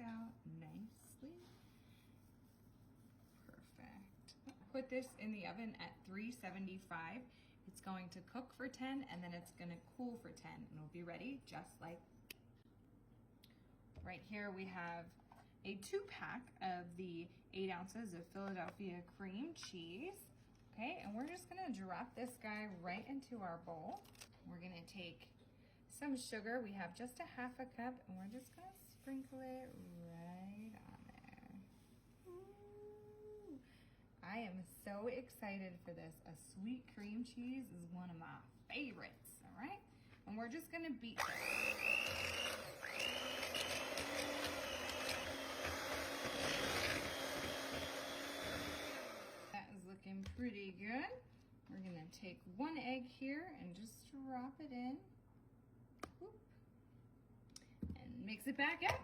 out nicely. Perfect. Put this in the oven at 375. It's going to cook for 10 and then it's gonna cool for 10 and it'll be ready just like. Right here we have a 2-pack of the 8 ounces of Philadelphia cream cheese. Okay, and we're just gonna drop this guy right into our bowl. We're gonna take some sugar. We have just a 1/2 cup and we're just gonna sprinkle it right on there. Ooh. I am so excited for this. A sweet cream cheese is one of my favorites, all right? And we're just gonna beat this. Looking pretty good. We're gonna take 1 egg here and just drop it in. Whoop. And mix it back up.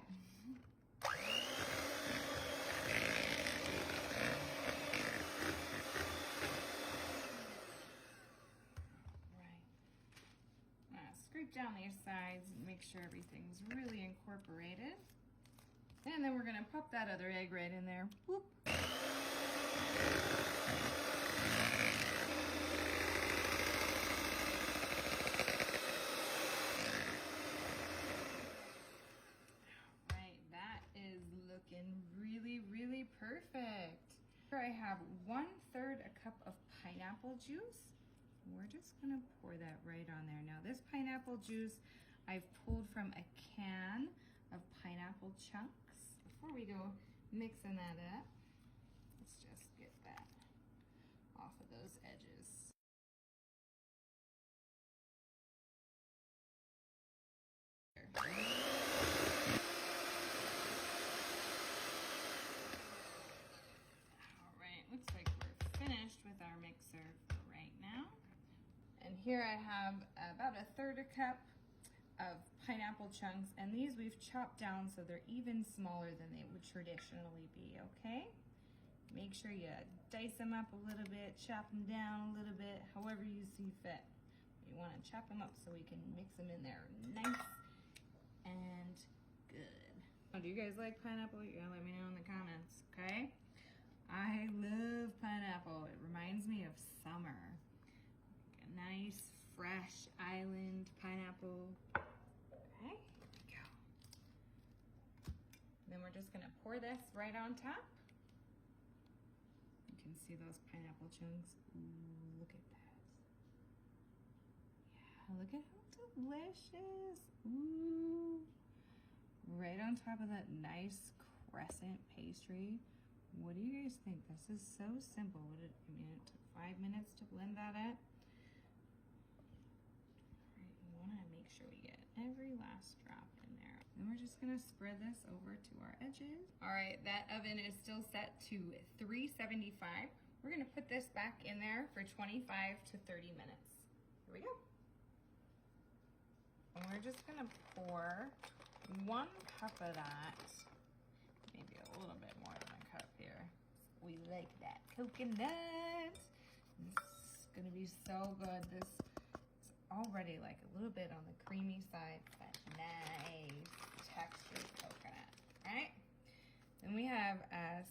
Right. Scrape down these sides and make sure everything's really incorporated. And then we're gonna pop that other egg right in there. Whoop. Looking really, really perfect. Here I have 1/3 a cup of pineapple juice. We're just gonna pour that right on there. Now this pineapple juice I've pulled from a can of pineapple chunks. Before we go mixing that up, let's just get that off of those edges. Looks like we're finished with our mixer for right now. And here I have about 1/3 a cup of pineapple chunks, and these we've chopped down so they're even smaller than they would traditionally be, okay? Make sure you dice them up a little bit, chop them down a little bit, however you see fit. You want to chop them up so we can mix them in there nice and good. Oh, do you guys like pineapple? You gotta let me know in the comments, okay? I love pineapple. It reminds me of summer. Like a nice, fresh island pineapple. Okay, here we go. Then we're just gonna pour this right on top. You can see those pineapple chunks. Ooh, look at that. Yeah, look at how delicious. Ooh. Right on top of that nice crescent pastry. What do you guys think? This is so simple. It took 5 minutes to blend that up. All right, we want to make sure we get every last drop in there. Then we're just gonna spread this over to our edges. All right, that oven is still set to 375. We're gonna put this back in there for 25 to 30 minutes. Here we go. And we're just gonna pour 1 cup of that. Maybe a little bit more than a cup here. We like that coconut. This is gonna be so good. This is already like a little bit on the creamy side, but nice textured coconut, all right? Then we have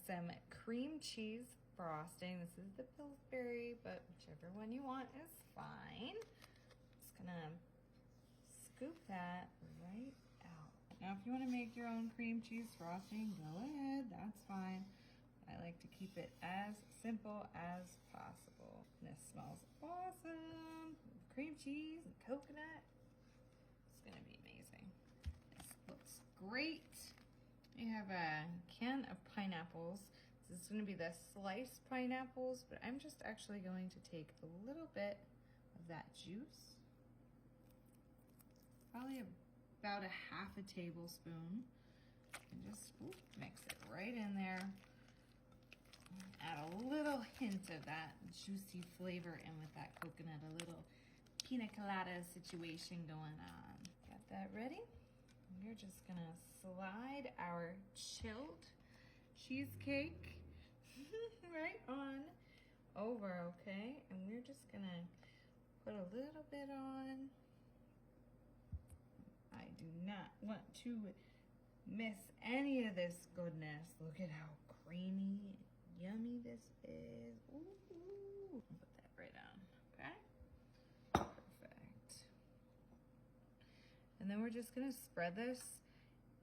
some cream cheese frosting. This is the Pillsbury, but whichever one you want is fine. Just gonna scoop that right out. Now, if you want to make your own cream cheese frosting, go ahead, that's fine. I like to keep it as simple as possible. And this smells awesome. Cream cheese and coconut. It's gonna be amazing. This looks great. We have a can of pineapples. This is gonna be the sliced pineapples, but I'm just actually going to take a little bit of that juice. Probably about a 1/2 tablespoon, and just mix it right in there. Add a little hint of that juicy flavor in with that coconut, a little pina colada situation going on. Got that ready? We're just gonna slide our chilled cheesecake right on over, okay? And we're just gonna put a little bit on. I do not want to miss any of this goodness. Look at how creamy and yummy this is. Ooh. I'll put that right on, okay? Perfect. And then we're just gonna spread this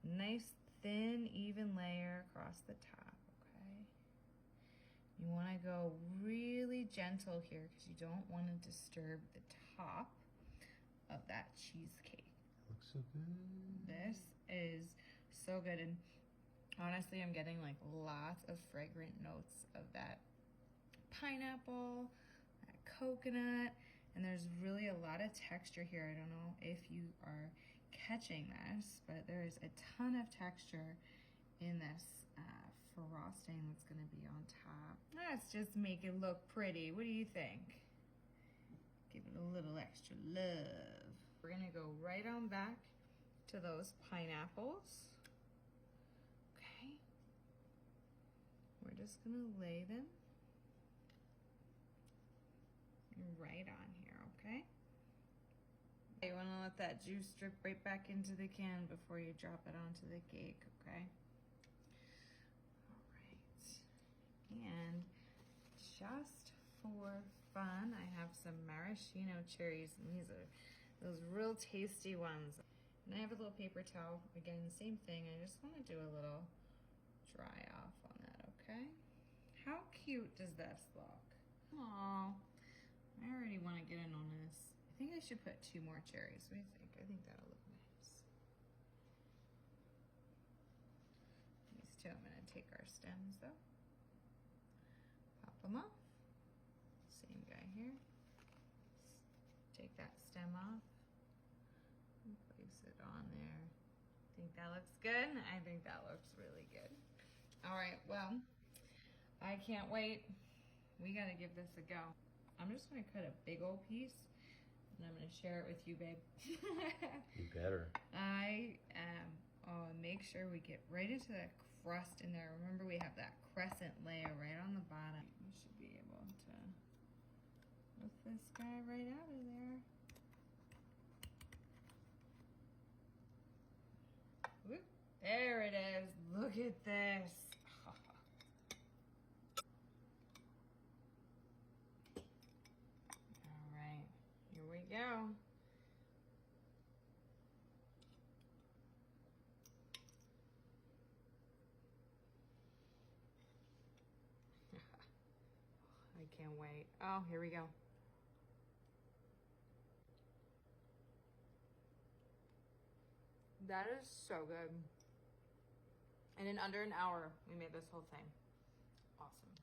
nice, thin, even layer across the top, okay? You wanna go really gentle here because you don't wanna disturb the top of that cheesecake. Looks so good. This is so good, and honestly, I'm getting like lots of fragrant notes of that pineapple, that coconut, and there's really a lot of texture here. I don't know if you are catching this, but there is a ton of texture in this frosting that's gonna be on top. Let's just make it look pretty. What do you think? Give it a little extra love. We're gonna go right on back to those pineapples. Okay. We're just gonna lay them right on here, okay? You wanna let that juice drip right back into the can before you drop it onto the cake, okay? All right. And just for fun, I have some maraschino cherries, and these are those real tasty ones. And I have a little paper towel. Again, same thing. I just want to do a little dry off on that, okay? How cute does this look? Aw, I already want to get in on this. I think I should put 2 more cherries. What do you think? I think that'll look nice. These 2, I'm going to take our stems though. Pop them up. Same guy here. Take that stem off. Place it on there. Think that looks good? I think that looks really good. All right, well, I can't wait. We gotta give this a go. I'm just gonna cut a big old piece and I'm gonna share it with you, babe. You better. I am, make sure we get right into that crust in there. Remember, we have that crescent layer right on the bottom. We should be able to lift this guy right out of there. Whoop. There it is. Look at this. All right, here we go. I can't wait. Oh, here we go. That is so good. And in under an hour, we made this whole thing. Awesome.